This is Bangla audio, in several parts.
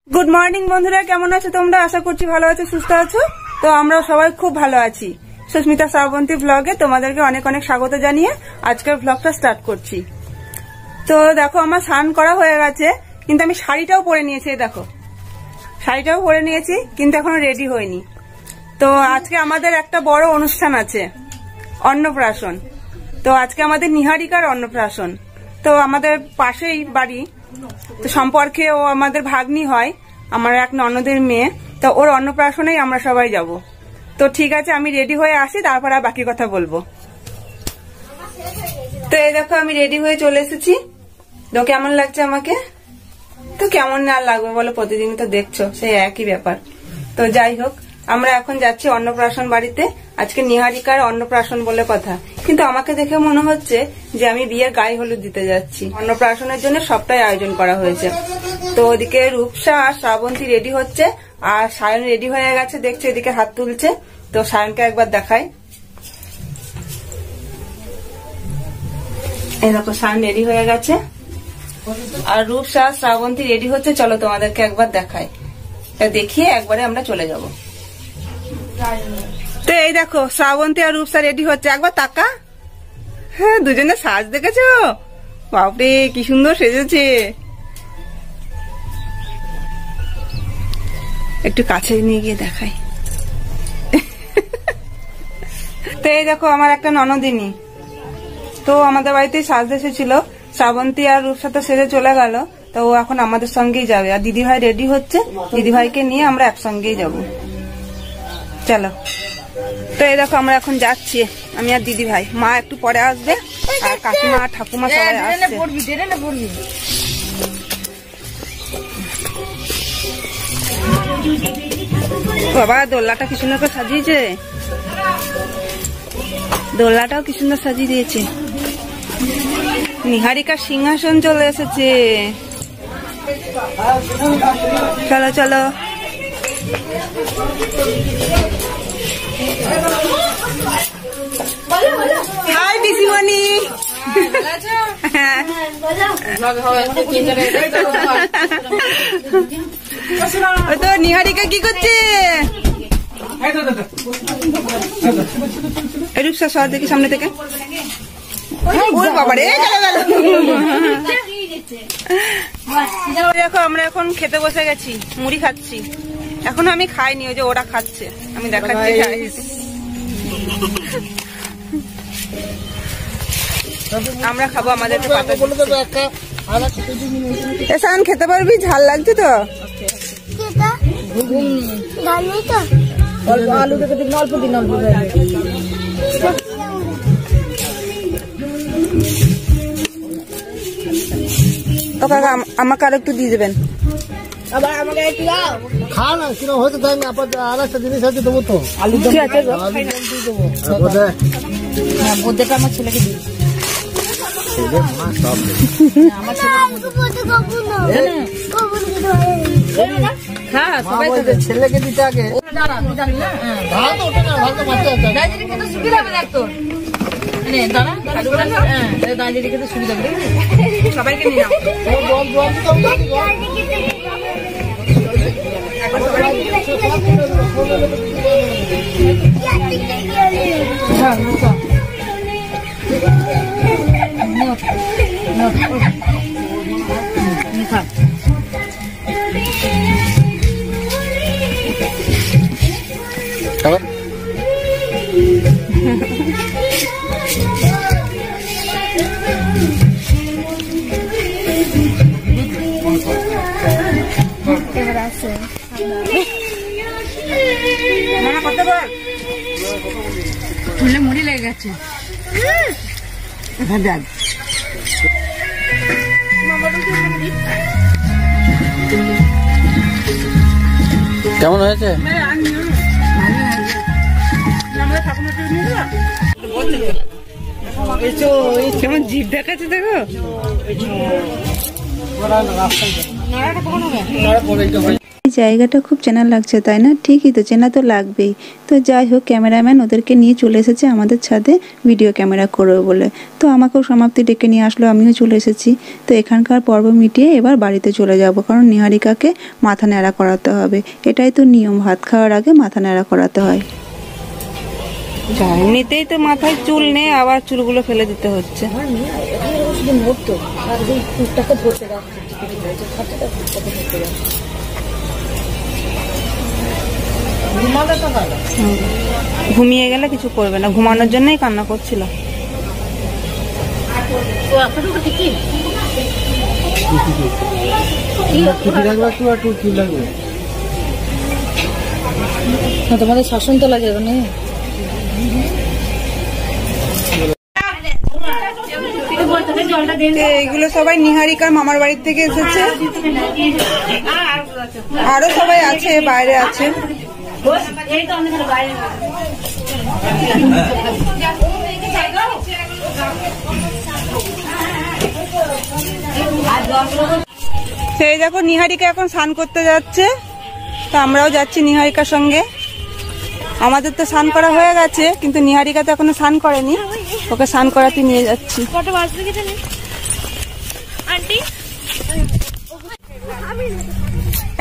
गुड मर्निंग बंधुरा केमन आछो तोमरा आशा करछि भालो आछो सुस्थ आछो। तो आमरा सबाई खूब भालो आछि। सुस्मिता श्रावंती ब्लगे तोमादेरके अनेक अनेक स्वागत जानिये आजकेर ब्लगटा स्टार्ट करछि। तो देखो आमार स्नान करा हये गेछे किन्तु आमि शाड़ीटाओ परे नियेछि। देखो शाड़ीटाओ परे नियेछि किन्तु एखोनो रेडी हयनि। तो आजके आमादेर एकटा बड़ो अनुष्ठान आछे अन्नप्राशन। तो आजके आमादेर निहारिकार अन्नप्राशन। तो आमादेर पाशेई बाड़ी तो सम्पर्के ओ आमादेर भाग्नी हय आमार एक ननदेर मेये। तो ओर अन्नप्राशनेई आमरा सबाई जाबो। तो ठीक आछे आमि रेडी हये आसि तारपर आर बाकी कथा बोलबो। तो এই দেখো আমি রেডি হয়ে চলে এসেছি। তো কেমন লাগছে আমাকে? তো কেমন না লাগবে বলো, প্রতিদিন তো দেখছো সেই একই ব্যাপার। তো যাই হোক আমরা এখন যাচ্ছি অন্নপ্রাশন বাড়িতে। আজকে নিহারিকার অন্নপ্রাশন বলে কথা, কিন্তু আমাকে দেখে মনে হচ্ছে যে আমি বিয়ের গায়ে হলুদ দিতে যাচ্ছি। অন্নপ্রাশনের জন্য সবটাই আয়োজন করা হয়েছে। তো ওদিকে রূপসা আর শ্রাবন্তী রেডি হচ্ছে আর সায়ন রেডি হয়ে গেছে, দেখছে এদিকে হাত তুলছে। তো সায়নকে একবার দেখাই। এই দেখো সায়ন রেডি হয়ে গেছে আর রূপসা শ্রাবন্তী রেডি হচ্ছে। চলো তোমাদেরকে একবার দেখাই, দেখিয়ে একবারে আমরা চলে যাব। তো এই দেখো শ্রাবন্তী আর রূপসা রেডি হচ্ছে, একবার তাকা। হ্যাঁ দুজনে সাজ দেখেছো? বাপরে কি সুন্দর সেজেছে। একটু কাছে নিয়ে গিয়ে দেখাই। তো এই দেখো আমার একটা ননদিনী, তো আমাদের বাড়িতে সাজতে এসেছিল। শ্রাবন্তী আর রূপসা তো সেজে চলে গেল, তো ও এখন আমাদের সঙ্গেই যাবে। আর দিদিভাই রেডি হচ্ছে, দিদিভাইকে নিয়ে আমরা একসঙ্গেই যাব। চলো তো এই দেখো আমরা এখন যাচ্ছি, আমি আর দিদিভাই। মা একটু পরে আসবে আর কাকিমা আর ঠাকুমা সবাই আসছে। বাবা দোলনাটা কি সুন্দর করে সাজিয়েছে, দোলনাটাও কি সুন্দর সাজিয়ে দিয়েছে। নিহারিকার সিংহাসন চলে এসেছে। চলো চলো। হাই পিসিমণি। তো নিহারিকা কি করছে? রূপসা সর দেখি সামনে থেকে। দেখো আমরা এখন খেতে বসে গেছি, মুড়ি খাচ্ছি। এখনো আমি খাইনি, ওই যে ওরা খাচ্ছে, আমি দেখাচ্ছি। আমরা খাবো আমাদের এসান খেতে পারবি? ঝাল লাগছে তো? আলু দেখে দিন, অল্প দিন, অল্প তো কাকা আমাকে আর একটু দিয়ে দেবেন। আবার আমাকে একটু দাও। খা না, কিরকম হয়েছে তাই না? আবার আর একটা জিনিস আছে দেবো তো, আলু দম। ঠিক আছে হ্যাঁ, বোদেটা আমার ছেলেকে দিই। আমার ছেলেকে দিতে আগে সবাইকে নিয়ে চুলে মুড়ি লেগে গেছে। কেমন হয়েছে? কেমন জিভ দেখাচ্ছে দেখো। জায়গাটা খুব চেনা লাগছে তাই না? ঠিকই তো, চেনা তো লাগবেই। তো যাই হোক, ক্যামেরাম্যান ওদেরকে নিয়ে চলে এসেছে আমাদের ছাদে ভিডিও ক্যামেরা করবে বলে। তো আমাকেও সমাপ্তি ডেকে নিয়ে আসলো, আমিও চলে এসেছি। তো এখানকার পর্ব মিটিয়ে এবার বাড়িতে চলে যাব, কারণ নিহারিকাকে মাথা ন্যাড়া করাতে হবে। এটাই তো নিয়ম, ভাত খাওয়ার আগে মাথা ন্যাড়া করাতে হয়। এমনিতেই তো মাথায় চুল নেই, আবার চুলগুলো ফেলে দিতে হচ্ছে। ঘুমিয়ে গেলে কিছু করবে না, ঘুমানোর জন্যই কান্না করছিল। তোমাদের শাসন তো লাগে না। এগুলো সবাই নিহারিকার মামার বাড়ি থেকে এসেছে, আরো সবাই আছে, বাইরে আছে। সেই দেখো নিহারিকা এখন স্নান করতে যাচ্ছে, তো আমরাও যাচ্ছি নিহারিকার সঙ্গে। আমাদের তো স্নান করা হয়ে গেছে, কিন্তু নিহারিকা তো এখনো স্নান করেনি, ওকে স্নান করাতে নিয়ে যাচ্ছি।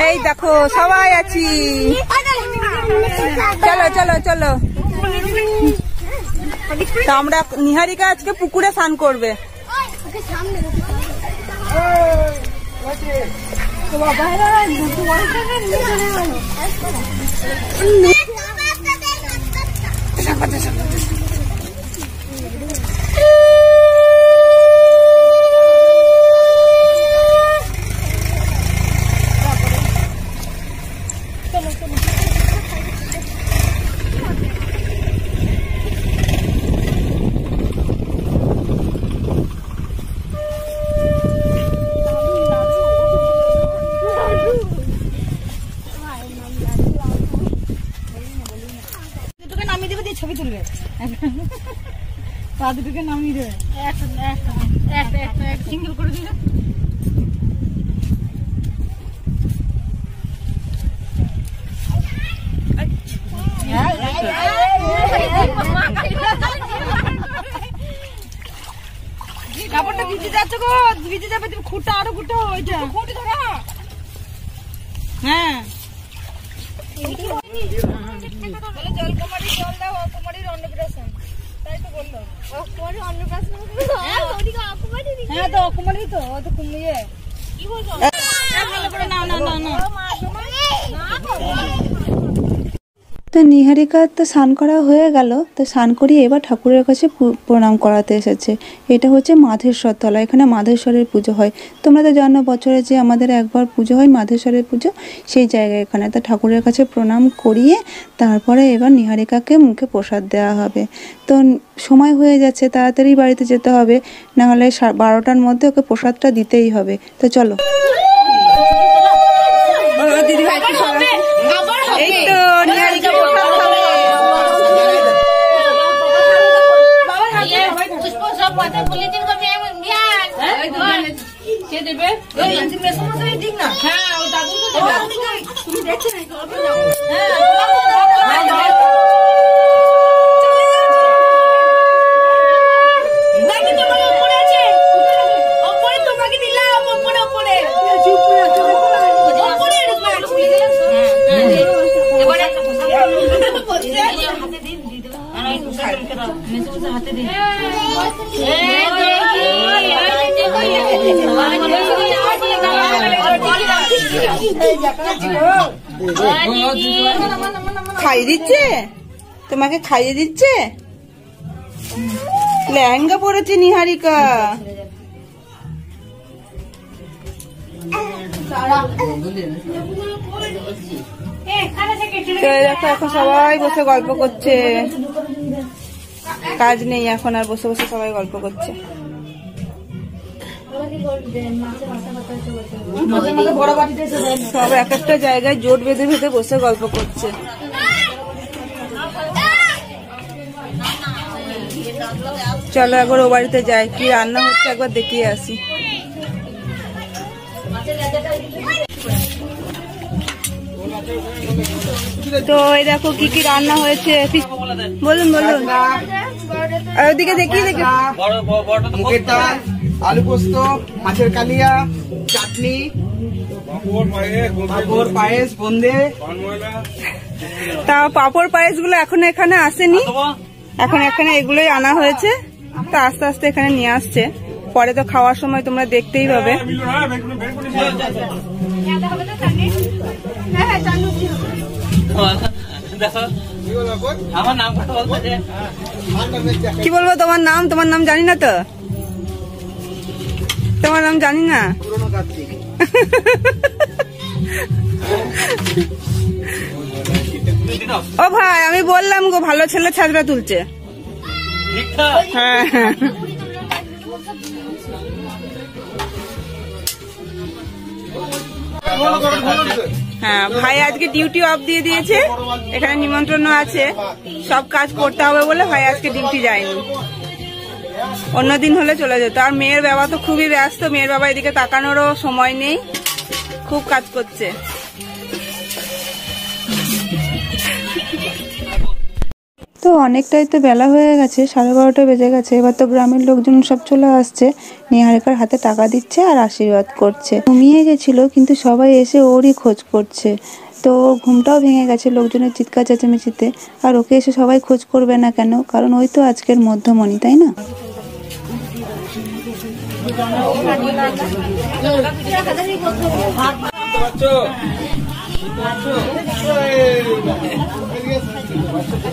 এই দেখো সবাই আছি, চলো চলো চলো। তো আমরা নিহারিকা আজকে পুকুরে স্নান করবে। ছবি তুলবে, পা দুটোকে নামিয়ে দেবে, সিঙ্গেল করে দিলে। কাপড়টা ভিজে যাচ্ছে গো, ভিজে যাবে। তুমি খুঁটা আরো খুঁটো, ওইটা খুঁটি ধরো। হ্যাঁ জলকুমারী জল দাও, কুমারীর অন্নপ্রাশন, তাই তো বললো। হ্যাঁ তো কুমারী তো, ও তো কুমিয়ে কি বলছো, ভালো করে না না না না। তো নিহারিকার তো স্নান করা হয়ে গেল। তো স্নান করিয়ে এবার ঠাকুরের কাছে প্রণাম করাতে এসেছে। এটা হচ্ছে মাধেশ্বর তলা, এখানে মাধেশ্বরের পুজো হয়। তোমরা তো জানো বছরে যে আমাদের একবার পুজো হয় মাধেশ্বরের পুজো, সেই জায়গায় এখানে। তো ঠাকুরের কাছে প্রণাম করিয়ে তারপরে এবার নিহারিকাকে মুখে প্রসাদ দেওয়া হবে। তো সময় হয়ে যাচ্ছে, তাড়াতাড়ি বাড়িতে যেতে হবে, নাহলে 12টার মধ্যে ওকে প্রসাদটা দিতেই হবে। তো চলো। এই তো নিহারিকা প্রসাদ খাবে। খাইয়ে দিচ্ছে, তোমাকে খাইয়ে দিচ্ছে। লেহেঙ্গা পরেছে নিহারিকা। দেখো এখন সবাই বসে গল্প করছে, কাজ নেই এখন আর, বসে বসে সবাই গল্প করছে। সব এক একটা জায়গায় জোট বেঁধে বেঁধে বসে গল্প করছে। চলো একবার ও বাড়িতে যাই, কি রান্না হচ্ছে একবার দেখিয়ে আসি। তো এই দেখো কি কি রান্না হয়েছে, বলুন বলুন। আর ওদিকে দেখি মুগের ডাল, আলু পোস্ত, মাছের কালিয়া, চাটনি, পাঁপড়, পায়েস, বোঁদে। তা পাঁপড় পায়েস গুলো এখন এখানে আসেনি, এখন এখানে এগুলোই আনা হয়েছে। তা আস্তে আস্তে এখানে নিয়ে আসছে, পরে তো খাওয়ার সময় তোমরা দেখতেই পাবে। কি বলবো তোমার নাম? তোমার নাম জানি না তো, তোমার নাম জানি না। ও ভাই, আমি বললাম গো, ভালো ছেলে ছাত্রা তুলছে। হ্যাঁ হ্যাঁ, ভাই আজকে ডিউটি অফ দিয়ে দিয়েছে, এখানে নিমন্ত্রণ আছে, সব কাজ করতে হবে বলে ভাই আজকে ডিউটি যায়নি। অন্যদিন হলে চলে যেত। আর মেয়ের বাবা তো খুবই ব্যস্ত, মেয়ের বাবা এদিকে তাকানোরও সময় নেই, খুব কাজ করছে। তো অনেকটাই তো বেলা হয়ে গেছে, 12:30 বেজে গেছে। এবার তো গ্রামের লোকজন সব চলে আসছে, নিহারিকার হাতে টাকা দিচ্ছে আর আশীর্বাদ করছে। ঘুমিয়ে গেছিল কিন্তু সবাই এসে ওরই খোঁজ করছে। তো ওর ঘুমটাও ভেঙে গেছে লোকজনের চিৎকার চেঁচামেচিতে। আর ওকে এসে সবাই খোঁজ করবে না কেন? কারণ ওই তো আজকের মধ্যমণি, তাই না?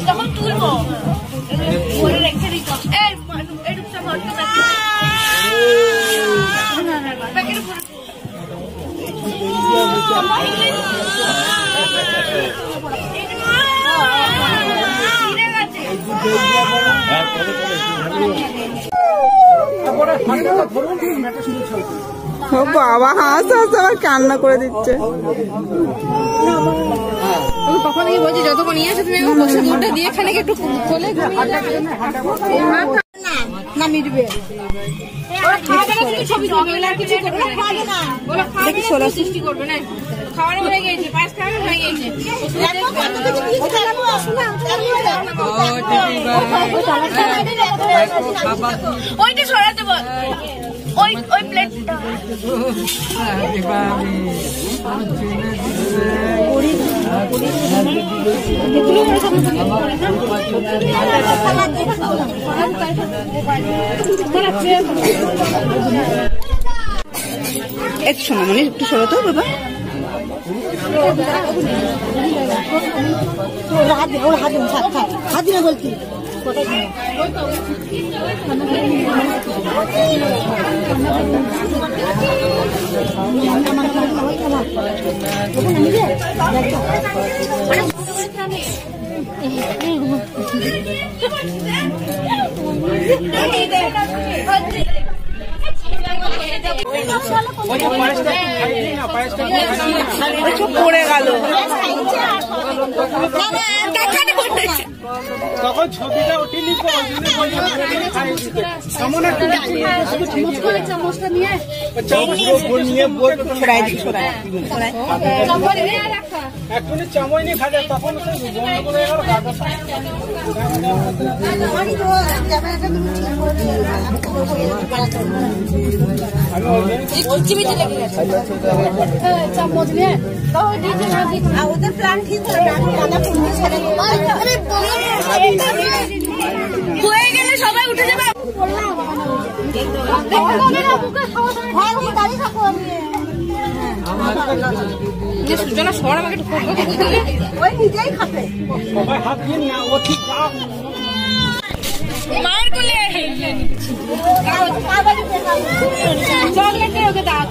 তখন তুলবো বলে রেখে দিত। বাবা হাসতে হাসতে আবার কান্না করে দিচ্ছে। কখন থেকে বলছি যতক্ষণ নিয়ে আসে তুমি বসে দুধটা দিয়ে এখানে একটু খোলে না মিটবে। ছবি কিছু করবে না, সৃষ্টি করবে না। খাওয়ানো হয়ে গেছে, পায়েস খাওয়ানো হয়ে গেছে। ওইটা সরাতে বল, ওই প্লেটটা। একটু শোনো মানে, একটু সরো তো বাবা। হাত বলছি পড়ে গেল তখন ছবিটা ওঠেনি, চামচটা নিয়ে এখনই চামচ নিয়ে খাজা, তখন বন্ধ করে গেল। চামচ নিয়ে ওদের প্ল্যান ঠিক হয়ে গেলে সবাই উঠে যাবে। সূচনা সর আমাকে ওই নিজেই খাবে, সবাই হাত দিয়ে না, ও ঠিক মায়ের কোলে চকলেট ওকে দাও,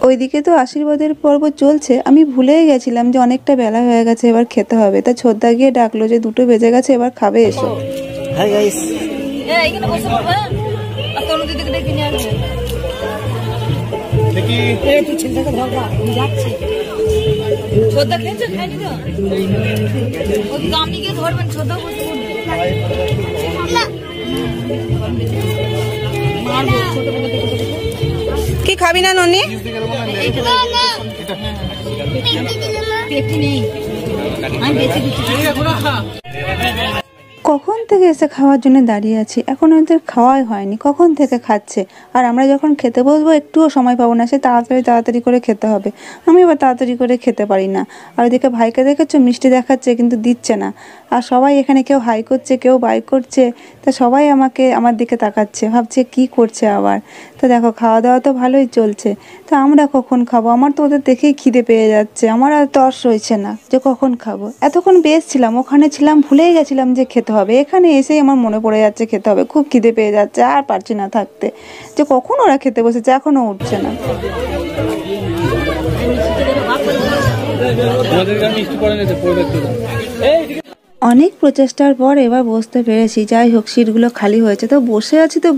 ওইদিকে তো আশীর্বাদের পর্ব চলছে। আমি ভুলেই গেছিলাম যে অনেকটা বেলা হয়ে গেছে, এবার খেতে হবে। তা ছোদ্দা গিয়ে ডাকলো যে 2টো বেজে গেছে, এবার খাবে এসো। হাই গাইস, এইখানে বসে পড়বে আর তোর দিদিকে ডেকে নিয়ে আসবে। তুই ছেলেটাকে ধরবা যাচ্ছে ছোট খেয়েছো খাইনি তো ওদিকে আপনি গিয়ে ধরবেন ছোট কি খাবি না ননি? কখন থেকে এসে খাওয়ার জন্য দাঁড়িয়ে আছি, এখন ওদের খাওয়াই হয়নি, কখন থেকে খাচ্ছে। আর আমরা যখন খেতে বসবো একটুও সময় পাবো না, সে তাড়াতাড়ি করে খেতে হবে। আমি এবার তাড়াতাড়ি করে খেতে পারি না। আর ওদিকে ভাইকে দেখেছো মিষ্টি দেখাচ্ছে কিন্তু দিচ্ছে না। আর সবাই এখানে কেউ হাই করছে, কেউ বাই করছে, তা সবাই আমার দিকে তাকাচ্ছে, ভাবছে কি করছে আবার। তো দেখো খাওয়া দাওয়া তো ভালোই চলছে, তো আমরা কখন খাবো? আমার তো ওদের দেখেই খিদে পেয়ে যাচ্ছে, আমার আর তর্স হয়েছে না যে কখন খাবো। এতক্ষণ বেশ ছিলাম, ওখানে ছিলাম, ভুলেই গেছিলাম যে খেতে হবে। এখানে এসেই আমার মনে পড়ে যাচ্ছে খেতে হবে, খুব খিদে পেয়ে যাচ্ছে, আর পারছি না থাকতে। যে কখন ওরা খেতে বসেছে এখনো উঠছে না। অনেক প্রচেষ্টার পর এবার বসতে পেরেছি। যাই হোক সিটগুলো খালি হয়েছে, তো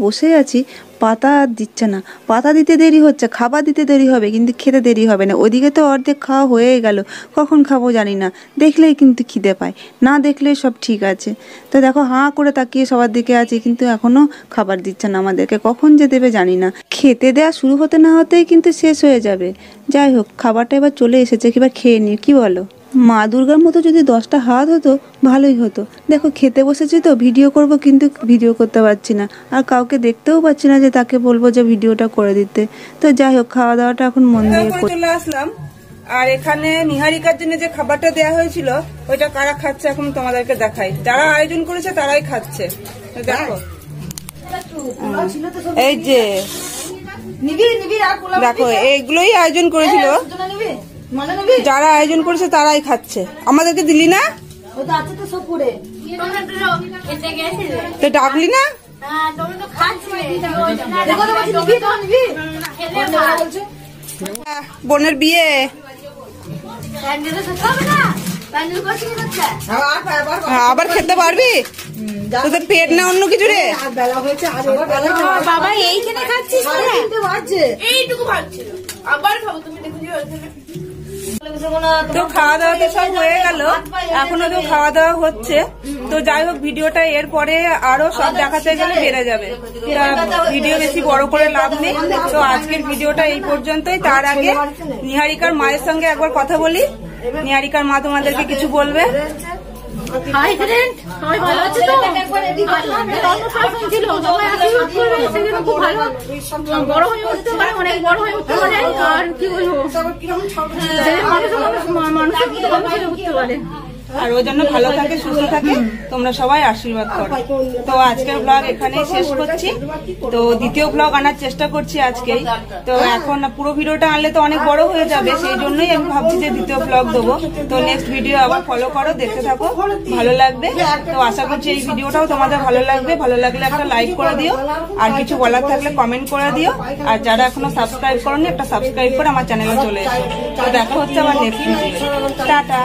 বসে আছি, পাতা আর দিচ্ছে না। পাতা দিতে দেরি হচ্ছে, খাবার দিতে দেরি হবে, কিন্তু খেতে দেরি হবে না। ওইদিকে তো অর্ধেক খাওয়া হয়ে গেল, কখন খাবো জানি না। দেখলেই কিন্তু খিদে পায়, না দেখলেই সব ঠিক আছে। তো দেখো হাঁ করে তাকিয়ে সবার দিকে আছি, কিন্তু এখনো খাবার দিচ্ছে না আমাদেরকে, কখন যে দেবে জানি না। খেতে দেওয়া শুরু হতে না হতেই কিন্তু শেষ হয়ে যাবে। যাই হোক খাবারটা এবার চলে এসেছে, এবার খেয়ে নিই, কি বলো? মা দুর্গার মতো যদি 10টা হাত হতো ভালোই হতো। দেখো খেতে বসেছি তো ভিডিও করব, কিন্তু ভিডিও করতে পারছি না, আর কাউকে দেখতেও পাচ্ছি না যে তাকে বলবো যে ভিডিওটা করে দিতে। তো যাই হোক খাওয়া দাওয়াটা এখন মন দিয়ে চলে আসলাম। আর এখানে নিহারিকার জন্য যে খাবারটা দেওয়া হয়েছিল ওইটা কারা খাচ্ছে এখন তোমাদেরকে দেখাই। যারা আয়োজন করেছে তারাই খাচ্ছে, দেখো। এই যে দেখো এইগুলোই আয়োজন করেছিল, যারা আয়োজন করেছে তারাই খাচ্ছে। আমাদেরকে দিলি না, তো ডাকলি না? বোনের বিয়ে, আবার খেতে পারবি? তোদের পেট না অন্য কিছু রে? বাবা এইখানে খাচ্ছিস, এইটুকু ভাবছিল আবার খাবো। তুমি তো খাওয়া দাওয়া তো সব হয়ে গেল, এখনো তো খাওয়া দাওয়া হচ্ছে। তো যাই হোক ভিডিওটা এরপরে আরো সব দেখাতে গেলে বেড়ে যাবে, ভিডিও বেশি বড় করে লাভ নেই। তো আজকের ভিডিওটা এই পর্যন্তই। তার আগে নিহারিকার মায়ের সঙ্গে একবার কথা বলি। নিহারিকার মা তোমাদেরকে কিছু বলবে। হাই ফ্রেন্ড, সবাই ভালো আছে তো? অন্নপ্রাশন ছিল, সবাই আশীর্বাদ করবে, সেজন্য খুব ভালো বড় হয়ে উঠতে পারে, অনেক বড় হয়ে উঠতে পারে। আর কি বলবো, মানুষের উঠতে পারে। আর ওই জন্য ভালো থাকে, সুস্থ থাকে, তোমরা সবাই আশীর্বাদ করো। তো আজকের ব্লগ এখানেই শেষ করছি। তো দ্বিতীয় ব্লগ আনার চেষ্টা করছি আজকেই। তো এখন পুরো ভিডিওটা আনলে তো অনেক বড় হয়ে যাবে, সেই জন্যই আমি ভাবছি যে দ্বিতীয় ব্লগ দেবো। তো নেক্সট ভিডিও আবার ফলো করো, দেখতে থাকো, ভালো লাগবে। তো আশা করছি এই ভিডিওটাও তোমাদের ভালো লাগবে। ভালো লাগলে একটা লাইক করে দিও, আর কিছু বলার থাকলে কমেন্ট করে দিও। আর যারা এখনো সাবস্ক্রাইব করোনি একটা সাবস্ক্রাইব করে আমার চ্যানেলে চলে এসো। তো দেখা হচ্ছে আমার নেক্সট ভিডিও। টাটা।